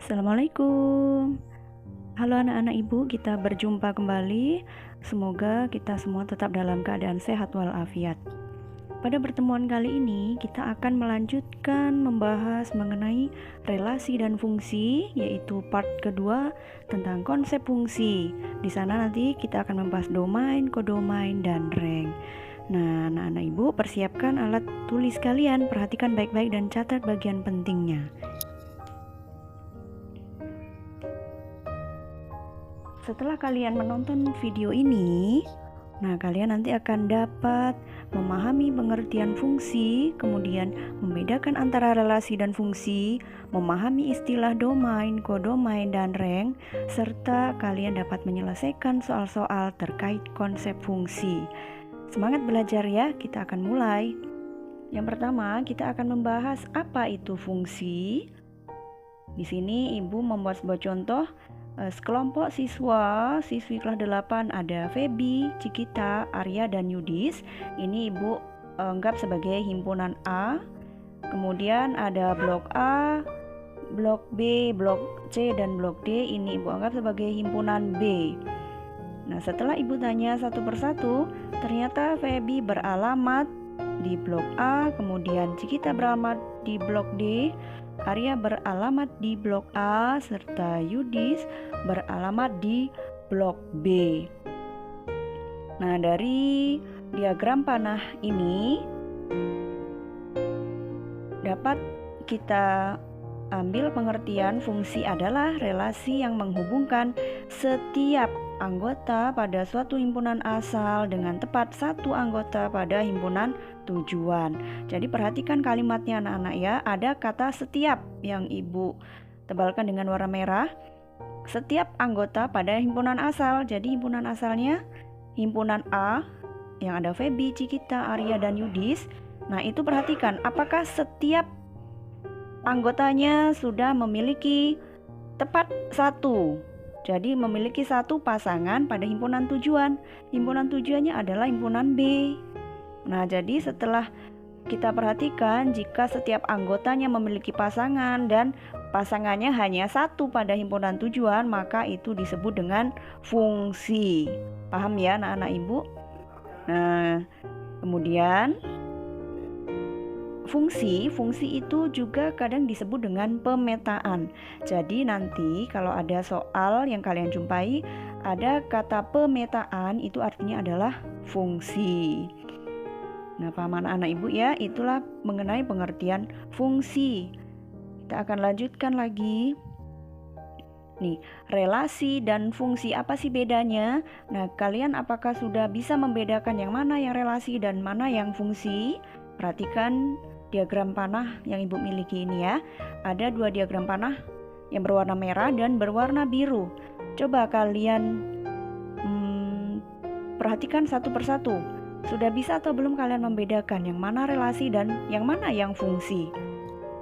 Assalamualaikum. Halo anak-anak ibu, kita berjumpa kembali. Semoga kita semua tetap dalam keadaan sehat walafiat. Pada pertemuan kali ini, kita akan melanjutkan membahas mengenai relasi dan fungsi, yaitu part kedua tentang konsep fungsi. Di sana nanti kita akan membahas domain, kodomain, dan rank. Nah, anak-anak ibu, persiapkan alat tulis kalian, perhatikan baik-baik dan catat bagian pentingnya. Setelah kalian menonton video ini, kalian nanti akan dapat memahami pengertian fungsi, kemudian membedakan antara relasi dan fungsi, memahami istilah domain, kodomain, dan rank, serta kalian dapat menyelesaikan soal-soal terkait konsep fungsi. Semangat belajar ya, kita akan mulai. Yang pertama, kita akan membahas apa itu fungsi. Di sini ibu membuat sebuah contoh. Sekelompok siswi kelas 8 ada Feby, Cikita, Arya, dan Yudis. Ini ibu anggap sebagai himpunan A. Kemudian ada blok A, blok B, blok C, dan blok D. Ini ibu anggap sebagai himpunan B. Nah, setelah ibu tanya satu persatu, ternyata Feby beralamat di blok A, kemudian Cikita beralamat di blok D, Arya beralamat di blok A, serta Yudis beralamat di blok B. Nah, dari diagram panah ini dapat kita ambil pengertian fungsi adalah relasi yang menghubungkan setiap anggota pada suatu himpunan asal dengan tepat satu anggota pada himpunan tujuan. Jadi perhatikan kalimatnya anak-anak ya. Ada kata setiap yang ibu tebalkan dengan warna merah. Setiap anggota pada himpunan asal. Jadi himpunan asalnya himpunan A yang ada Feby, Cikita, Arya, dan Yudis. Nah, itu perhatikan apakah setiap anggotanya sudah memiliki tepat satu. Jadi memiliki satu pasangan pada himpunan tujuan. Himpunan tujuannya adalah himpunan B. Nah, jadi setelah kita perhatikan jika setiap anggotanya memiliki pasangan dan pasangannya hanya satu pada himpunan tujuan, maka itu disebut dengan fungsi. Paham ya anak-anak ibu? Nah, kemudian fungsi itu juga kadang disebut dengan pemetaan. Jadi nanti kalau ada soal yang kalian jumpai ada kata pemetaan, itu artinya adalah fungsi. Nah, paham anak-anak ibu ya, itulah mengenai pengertian fungsi. Kita akan lanjutkan lagi. Nih, relasi dan fungsi apa sih bedanya? Nah, kalian apakah sudah bisa membedakan yang mana yang relasi dan mana yang fungsi? Perhatikan diagram panah yang ibu miliki ini ya. Ada dua diagram panah yang berwarna merah dan berwarna biru. Coba kalian perhatikan satu persatu. Sudah bisa atau belum kalian membedakan yang mana relasi dan yang mana yang fungsi?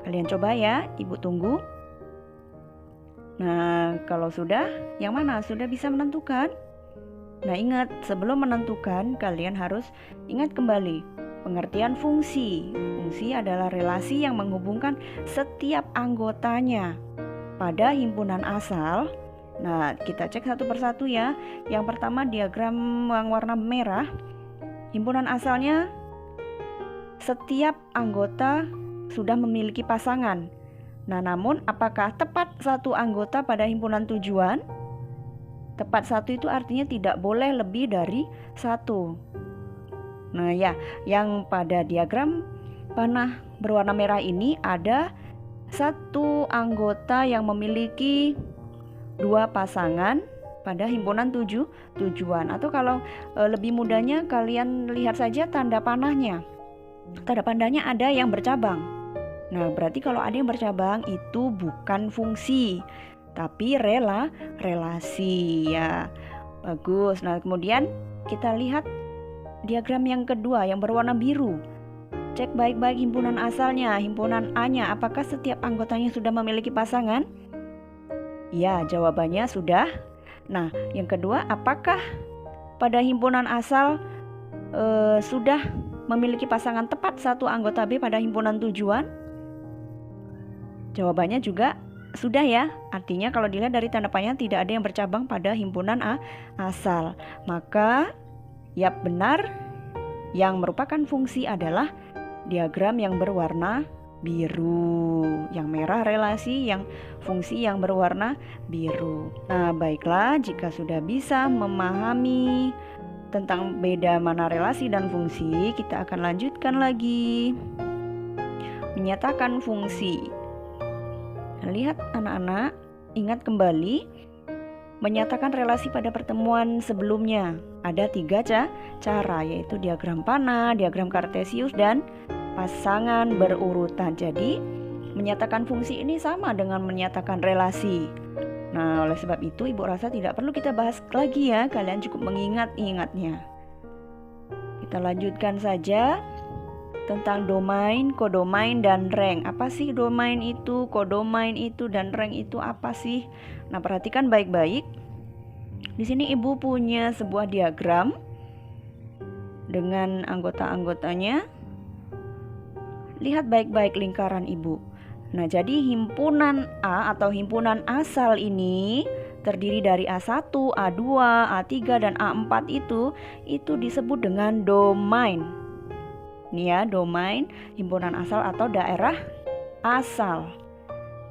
Kalian coba ya, ibu tunggu. Nah, kalau sudah, yang mana? Sudah bisa menentukan? Nah, ingat, sebelum menentukan kalian harus ingat kembali pengertian fungsi. Fungsi adalah relasi yang menghubungkan setiap anggotanya pada himpunan asal. Nah, kita cek satu persatu ya. Yang pertama diagram yang warna merah. Himpunan asalnya setiap anggota sudah memiliki pasangan. Nah, namun apakah tepat satu anggota pada himpunan tujuan? Tepat satu itu artinya tidak boleh lebih dari satu. Nah ya, yang pada diagram panah berwarna merah ini ada satu anggota yang memiliki dua pasangan pada himpunan tujuan. Atau kalau lebih mudahnya kalian lihat saja tanda panahnya. Tanda panahnya ada yang bercabang. Nah, berarti kalau ada yang bercabang itu bukan fungsi, tapi relasi ya. Bagus. Nah, kemudian kita lihat diagram yang kedua yang berwarna biru. Cek baik-baik himpunan asalnya, himpunan A-nya, apakah setiap anggotanya sudah memiliki pasangan? Ya, jawabannya sudah. Nah, yang kedua, apakah pada himpunan asal sudah memiliki pasangan tepat satu anggota B pada himpunan tujuan? Jawabannya juga sudah ya, artinya kalau dilihat dari tanda panjang tidak ada yang bercabang pada himpunan asal. Maka ya benar, yang merupakan fungsi adalah diagram yang berwarna biru. Yang merah relasi, yang fungsi yang berwarna biru. Nah, baiklah, jika sudah bisa memahami tentang beda mana relasi dan fungsi, kita akan lanjutkan lagi menyatakan fungsi. Lihat anak-anak, ingat kembali menyatakan relasi pada pertemuan sebelumnya. Ada 3 cara, yaitu diagram panah, diagram kartesius, dan pasangan berurutan. Jadi menyatakan fungsi ini sama dengan menyatakan relasi. Nah, oleh sebab itu Ibu rasa tidak perlu kita bahas lagi ya, kalian cukup mengingat-ingatnya. Kita lanjutkan saja tentang domain, kodomain, dan rank. Apa sih domain itu, kodomain itu, dan rank itu apa sih? Nah, perhatikan baik-baik. Di sini Ibu punya sebuah diagram dengan anggota-anggotanya. Lihat baik-baik lingkaran Ibu. Nah, jadi himpunan A atau himpunan asal ini terdiri dari A1, A2, A3, dan A4 itu disebut dengan domain. Ini ya, domain himpunan asal atau daerah asal.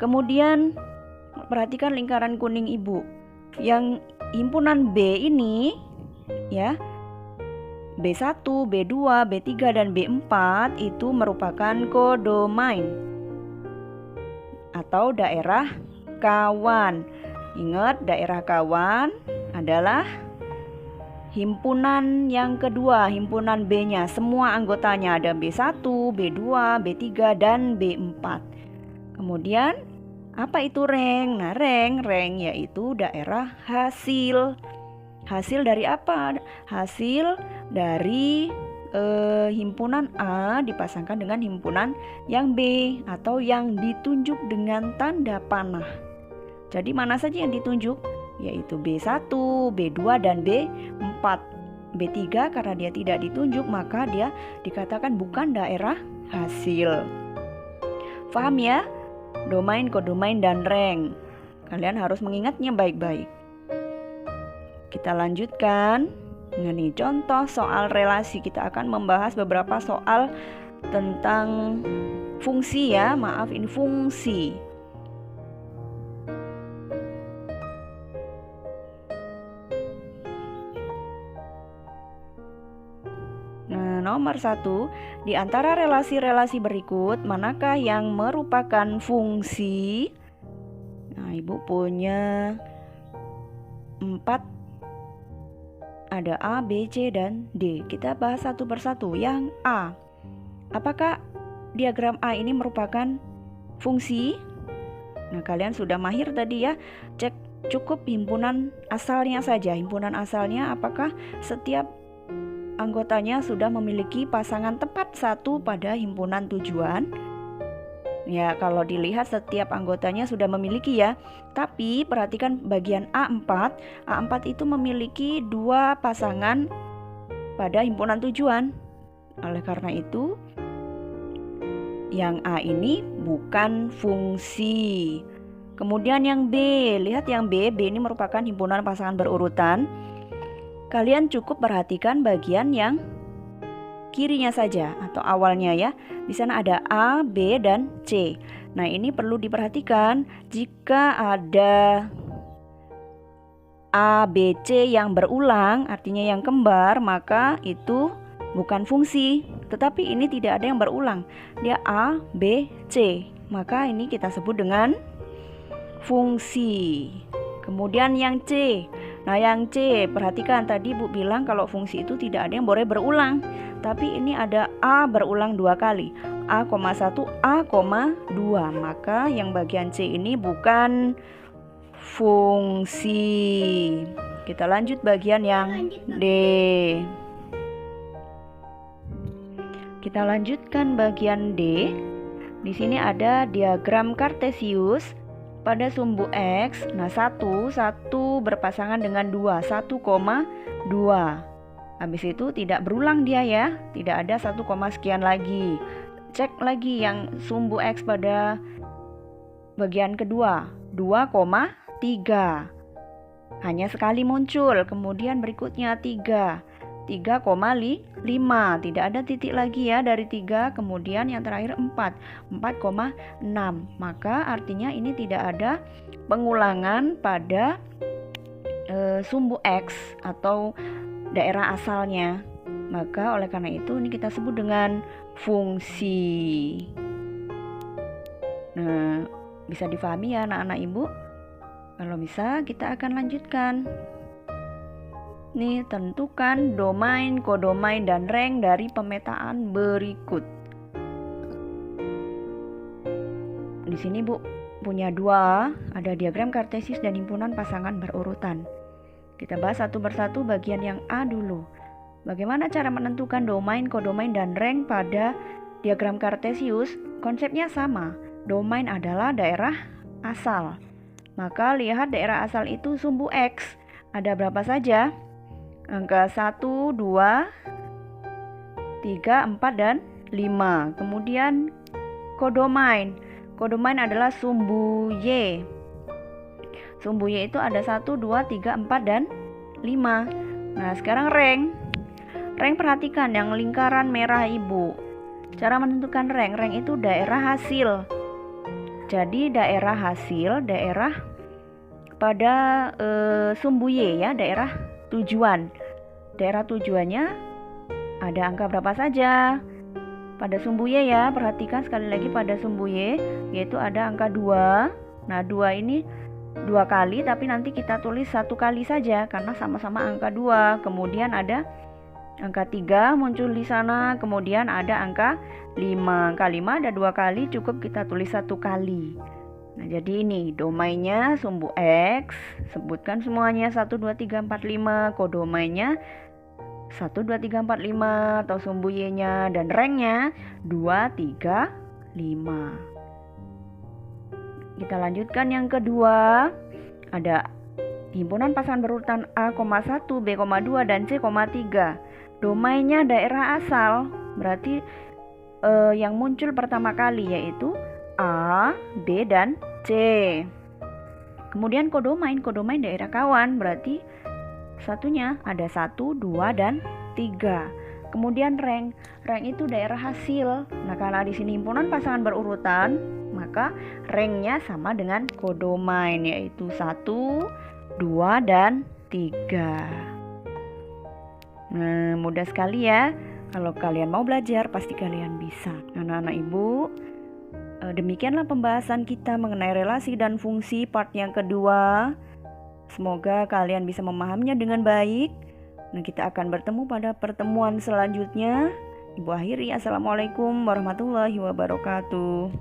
Kemudian perhatikan lingkaran kuning Ibu. Yang himpunan B ini ya, B1, B2, B3, dan B4 itu merupakan kodomain atau daerah kawan. Ingat, daerah kawan adalah himpunan yang kedua, himpunan B-nya. Semua anggotanya ada B1, B2, B3, dan B4. Kemudian apa itu rank? Nah, rank yaitu daerah hasil. Hasil dari apa? Hasil dari himpunan A dipasangkan dengan himpunan yang B atau yang ditunjuk dengan tanda panah. Jadi mana saja yang ditunjuk? Yaitu B1, B2, dan B4. B3 karena dia tidak ditunjuk maka dia dikatakan bukan daerah hasil. Paham ya? Domain, kodomain, dan rank. Kalian harus mengingatnya baik-baik. Kita lanjutkan. Nah, nih contoh soal relasi. Kita akan membahas beberapa soal tentang fungsi ya. Maaf, ini fungsi. Nomor 1, di antara relasi-relasi berikut, manakah yang merupakan fungsi? Nah, Ibu punya 4, ada A, B, C, dan D. Kita bahas satu persatu. Yang A, apakah diagram A ini merupakan fungsi? Nah, kalian sudah mahir tadi ya, cek cukup himpunan asalnya saja. Himpunan asalnya apakah setiap anggotanya sudah memiliki pasangan tepat satu pada himpunan tujuan? Ya, kalau dilihat setiap anggotanya sudah memiliki ya. Tapi perhatikan bagian A4. A4 itu memiliki 2 pasangan pada himpunan tujuan. Oleh karena itu, yang A ini bukan fungsi. Kemudian yang B, lihat yang B ini merupakan himpunan pasangan berurutan. Kalian cukup perhatikan bagian yang kirinya saja atau awalnya ya. Di sana ada A, B, dan C. Nah, ini perlu diperhatikan. Jika ada A, B, C yang berulang, artinya yang kembar, maka itu bukan fungsi. Tetapi ini tidak ada yang berulang. Dia A, B, C. Maka ini kita sebut dengan fungsi. Kemudian yang C. Nah, yang C, perhatikan tadi Bu bilang kalau fungsi itu tidak ada yang boleh berulang. Tapi ini ada A berulang 2 kali. A,1, A,2. Maka yang bagian C ini bukan fungsi. Kita lanjut bagian yang D. Kita lanjutkan bagian D. Di sini ada diagram kartesius. Pada sumbu X, nah 1 berpasangan dengan 2, 1,2. Habis itu tidak berulang dia ya, tidak ada 1, sekian lagi. Cek lagi yang sumbu X pada bagian kedua 2,3. Hanya sekali muncul. Kemudian berikutnya 3,5. Tidak ada titik lagi ya dari 3. Kemudian yang terakhir 4,6. Maka artinya ini tidak ada pengulangan pada sumbu X atau daerah asalnya. Maka oleh karena itu ini kita sebut dengan fungsi. Nah, bisa difahami ya anak-anak ibu? Kalau bisa kita akan lanjutkan. Nih, tentukan domain, kodomain, dan rank dari pemetaan berikut. Di sini Bu punya dua, ada diagram kartesis dan himpunan pasangan berurutan. Kita bahas satu persatu bagian yang A dulu. Bagaimana cara menentukan domain, kodomain, dan rank pada diagram kartesius? Konsepnya sama. Domain adalah daerah asal. Maka lihat daerah asal itu sumbu X. Ada berapa saja? Angka 1, 2, 3, 4, dan 5. Kemudian kodomain. Kodomain adalah sumbu Y. Sumbu Y itu ada 1, 2, 3, 4, dan 5. Nah, sekarang rank. Rank perhatikan yang lingkaran merah ibu. Cara menentukan rank. Rank itu daerah hasil. Jadi daerah hasil, daerah pada sumbu Y ya, daerah tujuan. Daerah tujuannya ada angka berapa saja? Pada sumbu Y ya, perhatikan sekali lagi pada sumbu Y, yaitu ada angka 2. Nah, 2 ini 2 kali, tapi nanti kita tulis 1 kali saja karena sama-sama angka 2. Kemudian ada angka 3 muncul di sana, kemudian ada angka 5. Angka 5 ada 2 kali, cukup kita tulis 1 kali. Nah, jadi ini domainnya sumbu X, sebutkan semuanya 1, 2, 3, 4, 5, kodomainnya 1, 2, 3, 4, 5 atau sumbu Y-nya, dan ranknya 2, 3, 5. Kita lanjutkan yang kedua. Ada himpunan pasangan berurutan A,1, B,2, dan C,3. Domainnya daerah asal, berarti yang muncul pertama kali yaitu A, B, dan C. Kemudian kodomain daerah kawan, berarti satunya ada 1, 2, dan 3. Kemudian rank itu daerah hasil. Nah, karena di sini himpunan pasangan berurutan, maka ranknya sama dengan kodomain, yaitu 1, 2, dan 3. Nah, mudah sekali ya. Kalau kalian mau belajar, pasti kalian bisa. Anak-anak ibu, demikianlah pembahasan kita mengenai relasi dan fungsi part yang kedua. Semoga kalian bisa memahaminya dengan baik. Nah, kita akan bertemu pada pertemuan selanjutnya. Ibu akhiri, assalamualaikum warahmatullahi wabarakatuh.